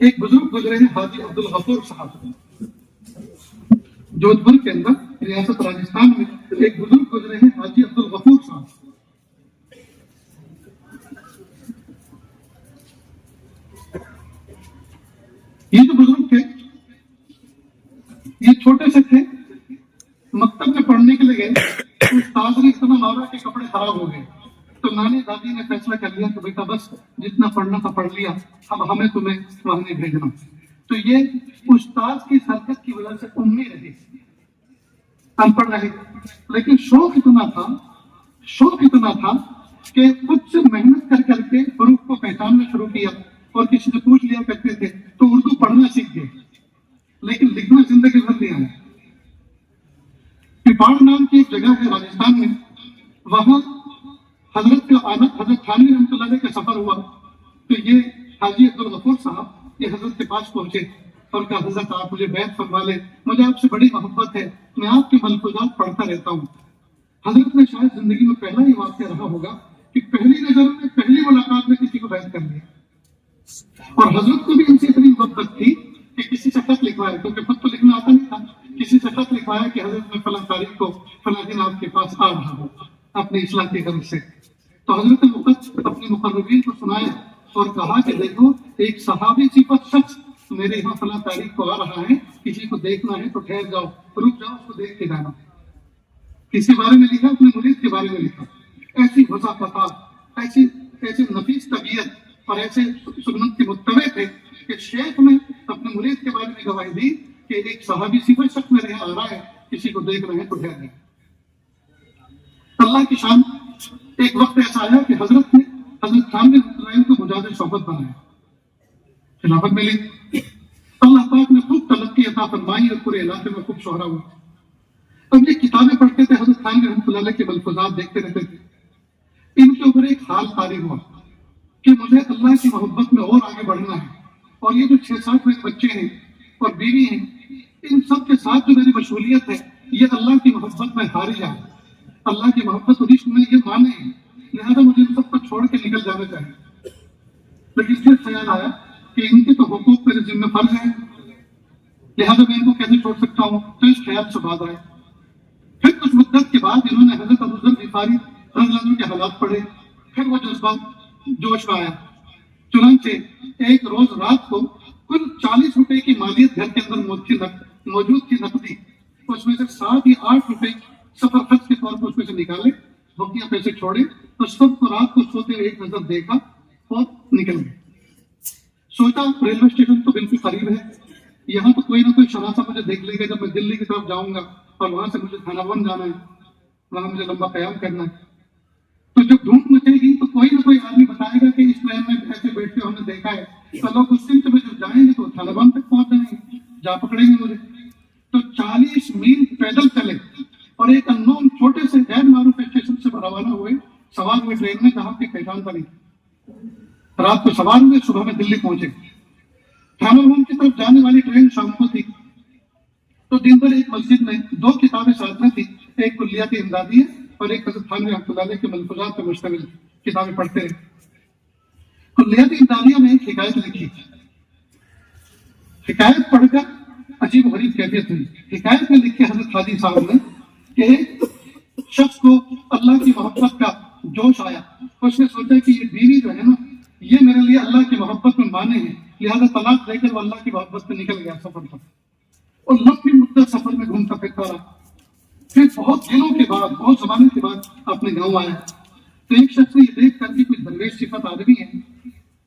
ایک بزرگ گزرے ہیں حاجی عبد الغفور صاحب، جودھپور کے اندر ریاست راجستھان میں ایک بزرگ گزرے ہیں حاجی عبد الغفور صاحب. یہ جو بزرگ تھے یہ چھوٹے سے تھے، مکتب میں پڑھنے کے لیے گئے، استاد نے اتنا مارا کہ کپڑے خراب ہو گئے. تو نانی دادی نے فیصلہ کر لیا کہ بیٹا بس جتنا پڑھنا تھا پڑھ لیا، اب ہمیں تمہیں وہاں نہیں بھیجنا. تو یہ استاد کی حرکت کی وجہ سے امی رہی، ان پڑھ رہے، لیکن شوق اتنا تھا کہ خود سے محنت کر کے حروف کو پہچاننا شروع کیا. اور کسی سے پوچھ لیا کرتے تھے تو اردو پڑھنا سیکھ گئے، لیکن لکھنا زندگی بھر نہیں آیا. پپاڑ نام کی ایک جگہ ہے راجستھان میں، وہاں حضرت تھانوی رحمۃ اللہ علیہ کا سفر ہوا. تو یہ حاجی عبد الغفور صاحب یہ حضرت کے پاس پہنچے اور کہا حضرت آپ مجھے بیعت فرما لیں، مجھے آپ سے بڑی محبت ہے، میں آپ کے ملفوظات پڑھتا رہتا ہوں. حضرت نے شاید زندگی میں پہلا ہی واقعہ رہا ہوگا کہ پہلی نظر میں پہلی ملاقات میں کسی کو بیعت کر لیا. اور حضرت کو بھی ان سے اتنی محبت تھی کہ کسی سے خط لکھوایا، کیونکہ خود تو لکھنا آتا نہیں تھا، کسی سے خط لکھوایا کہ حضرت میں فلاں تاریخ کو فلاں دن آپ کے پاس آ رہا ہوں اپنی اصلاح کی غرض سے. تو حضرت نے خط اپنے مقربین کو سنایا اور کہا کہ دیکھو ایک صحابی صفت شخص میرے یہاں فلاں تاریخ کو آ رہا ہے، کسی کو دیکھنا ہے تو ٹھہر جاؤ، رک جاؤ، اس کو دیکھ کے جانا. کسی بارے میں لکھا، اپنے مرید کے بارے میں لکھا. ایسی وضاحت، ایسی نفیس طبیعت اور ایسے سنت کے متبع تھے کہ شیخ نے اپنے مرید کے بارے میں گواہی دی کہ ایک صحابی صفت شخص میرے یہاں آ رہا ہے، کسی کو دیکھ رہے ہیں تو ٹھہر جائے. اللہ کی شان، ایک وقت ایسا آیا کہ حضرت نے حضرت تھانوی رحمۃ اللہ علیہ کو مجاز صحبت بنایا، خلافت ملی. اللہ پاک نے خوب تلقی عطا فرمائی اور پورے علاقے میں خوب شہرہ ہوا. اب یہ کتابیں پڑھتے تھے، حضرت تھانوی رحمۃ اللہ علیہ کے ملفوظات دیکھتے رہتے تھے. ان کے اوپر ایک حال طاری ہوا کہ مجھے اللہ کی محبت میں اور آگے بڑھنا ہے، اور یہ جو 6-7 میرے بچے ہیں اور بیوی ہیں، ان سب کے ساتھ جو میری مشغولیت ہے یہ اللہ کی محبت میں حاریہ ہے. اللہ کی محبت اور عشق میں یہ مانے ہیں، لہذا مجھے ان سب کو چھوڑ کے نکل جانا چاہیے. لیکن پھر خیال آیا کہ ان کے تو حقوق میرے ذمہ فرض ہیں، لہذا میں ان کو کیسے چھوڑ سکتا ہوں. تو اس خیال سے بات آئے. پھر کچھ مدت کے بعد انہوں نے حضرت ابو ذر غفاری رضی اللہ عنہ کے حالات پڑھے، پھر وہ جذبہ جوش میں آیا. چنانچہ ایک روز رات کو کل 40 روپے کی مالیت گھر کے اندر موجود تھی نقدی، اس میں سے 7 یا 8 روپے سفر خرچ کے طور پر اس میں سے نکالے، بقیہ پیسے چھوڑے اور سب کو رات کو سوتے ہوئے ایک نظر دیکھا اور نکل گئے. سوچا ریلوے اسٹیشن تو بالکل قریب ہے، یہاں تو کوئی نہ کوئی شناسہ مجھے دیکھ لے گا جب میں دلی کی طرف جاؤں گا اور وہاں سے مجھے تھانہ بند جانا ہے، وہاں مجھے لمبا قیام کرنا ہے. تو جب ڈھونڈ مچے گی تو کوئی نہ کوئی آدمی بتائے گا کہ اس ٹرین میں ایسے بیٹھتے ہم نے دیکھا ہے. تو لوگ اس دن میں جب جائیں گے تو تھانہ بند تک پہنچ جائیں گے، جا پکڑیں گے مجھے. تو 40 میل پیدل چلے اور ایک اننون چھوٹے سے غیر معروف اسٹیشن سے روانہ ہوئے، سوار ہوئے ٹرین میں جہاں کی پہچان بنی. رات کو سوار ہوئے، صبح میں دلی پہنچے. تھانہ بند کی طرف جانے والی ٹرین شام کو تھی. تو دن بھر ایک مسجد میں 2 کتابیں ساتھ میں تھی، ایک کلیات امدادیہ اور ایک حضرت تھانوی رحمۃ اللہ علیہ کے ملفوظات پر مشتمل کتابیں پڑھتے رہے. کلیات امدادیہ میں ایک حکایت لکھی. حکایت پڑھ کر عجیب و غریب کیفیت ہوئی. حکایت میں لکھے حضرت حاجی صاحب نے کہ ایک شخص کو اللہ کی محبت کا جوش آیا، اس نے سوچا کہ یہ بیوی جو ہے نا یہ میرے لیے اللہ کی محبت میں مانے ہیں، لہذا طلاق دے کر وہ اللہ کی محبت میں نکل گیا سفر پر، اور لمبی مدت سفر میں گھومتا پھرتا رہا. پھر بہت دنوں کے بعد، بہت زمانے کے بعد اپنے گاؤں آیا. تو ایک شخص نے یہ دیکھ کر کہ کوئی درویش صفت آدمی ہے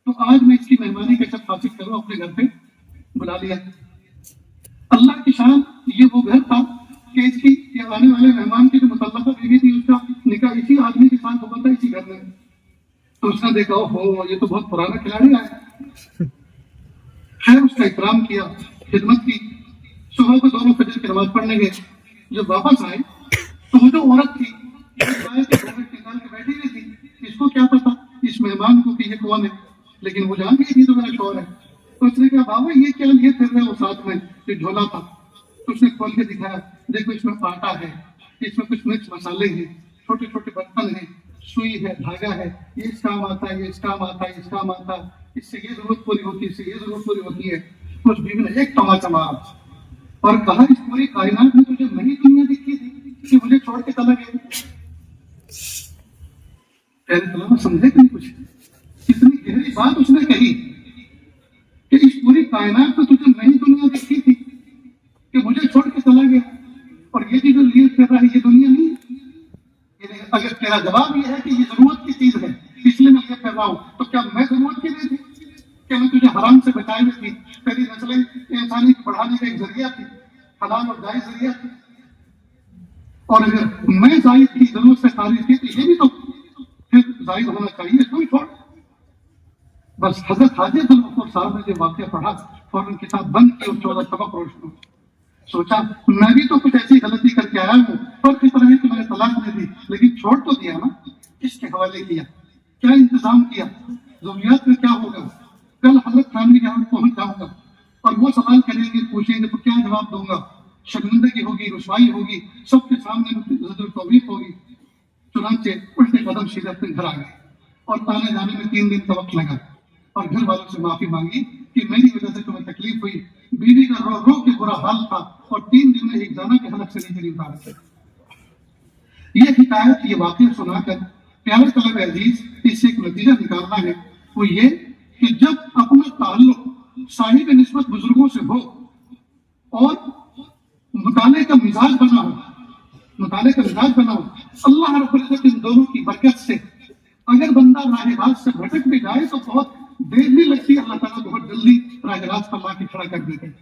تو آج میں اس کی مہمانی کا شرف حاصل کروں، اپنے گھر پہ بلا لیا. اللہ کی شان، یہ وہ گھر تھا کہ اس کی آنے والے مہمان کی جو متعلقہ بیوی تھی اس کا نکاح اسی آدمی کے ساتھ ہوا تھا، اسی گھر میں. تو اس نے دیکھا ہو یہ تو بہت پرانا کھلاڑی آیا. خیر اس کا احترام کیا، خدمت کی. صبح کو دونوں فجر کی نماز پڑھنے گئے. جب واپس آئے تو وہ جو عورت تھی نکال کے بیٹھی ہوئی تھی، اس کو کیا پتا اس مہمان کو کہ یہ کون ہے، لیکن وہ جان گئی تھی تو میرا شوہر ہے. تو اس نے کہا بابا یہ کیا لیے پھر رہے وہ ساتھ میں، یہ جھولا تھا. تو اس نے کھول کے دکھایا، دیکھو اس میں آٹا ہے، اس میں کچھ مرچ مسالے ہیں، چھوٹے چھوٹے برتن ہیں، سوئی ہے، دھاگا ہے، یہ اس کام آتا ہے، یہ اس کام آتا ہے، اس کام آتا ہے، اس سے یہ ضرورت پوری ہوتی ہے، اس سے یہ ضرورت پوری ہوتی ہے. اس بیوی نے ایک تماچا مارا اور کہا اس پوری کائنات میں تجھے نہیں دنیا دکھی تھی کہ مجھے چھوڑ کے چلا گیا. پیارے طلبہ سمجھے کہ نہیں کچھ؟ کتنی گہری بات اس نے کہی کہ اس پوری کائنات میں تجھے نہیں دنیا دکھی تھی کہ مجھے چھوڑ کے چلا گیا، اور یہ جو لیے پھر رہا ہے یہ دنیا نہیں ہے. اگر تیرا جواب یہ ہے کہ یہ ضرورت کی چیز ہے اس لیے میں یہ کر رہا ہوں، تو کیا میں ضرورت کی نہیں تھی کہ میں تجھے حرام سے بچائے ہوئی تھی؟ تیری نسلیں انسانی کو بڑھانے کا ایک ذریعہ تھی، حلال اور جائز ذریعہ تھی. اور اگر میں زائد کی ضرورت سے خارج تھی تو یہ بھی تو پھر زائد ہونا چاہیے، تو ہی چھوڑ. بس حضرت حاجی عبدالغفور صاحب نے جو واقعہ پڑھا فوراً کتاب بند کی اور 14 سبق روشن ہوئے. سوچا میں بھی تو کچھ ایسی غلطی کر کے آیا ہوں، پر کس طرح ہے کہ میں نے طلاق دے دی، لیکن چھوڑ تو دیا نا. کس کے حوالے کیا، کیا انتظام کیا، ضروریات میں کیا ہوگا. کل حضرت فیملی کے یہاں پہنچ جاؤں گا اور وہ سوال کریں گے، پوچھیں گے تو کیا جواب دوں گا. شرمندگی ہوگی، رسوائی ہوگی، سب کے سامنے زجر توبیخ ہوگی. چنانچہ الٹے قدم سیدھے اپنے گھر آ گئے اور آنے جانے میں 3 دن کا وقت لگا اور گھر والوں سے معافی مانگی کہ میری وجہ سے تمہیں تکلیف ہوئی. بیوی کا رو رو کے برا حال تھا اور 3 دن میں ایک دانہ کے حلق سے نہیں اتارا تھا. یہ حکایت، یہ واقعہ سنا کر پیارے طلب عزیز اس سے ایک نتیجہ نکالنا ہے، وہ یہ کہ جب اپنا تعلق صاحب نسبت بزرگوں سے ہو اور مطالعے کا مزاج بنا ہو، اللہ رب العزت ان دونوں کی برکت سے اگر بندہ راہ راست سے بھٹک بھی جائے تو بہت دیر نہیں لگتی، اللہ تعالیٰ بہت جلدی راہ راست پر لا کے کھڑا کر دیتے ہیں.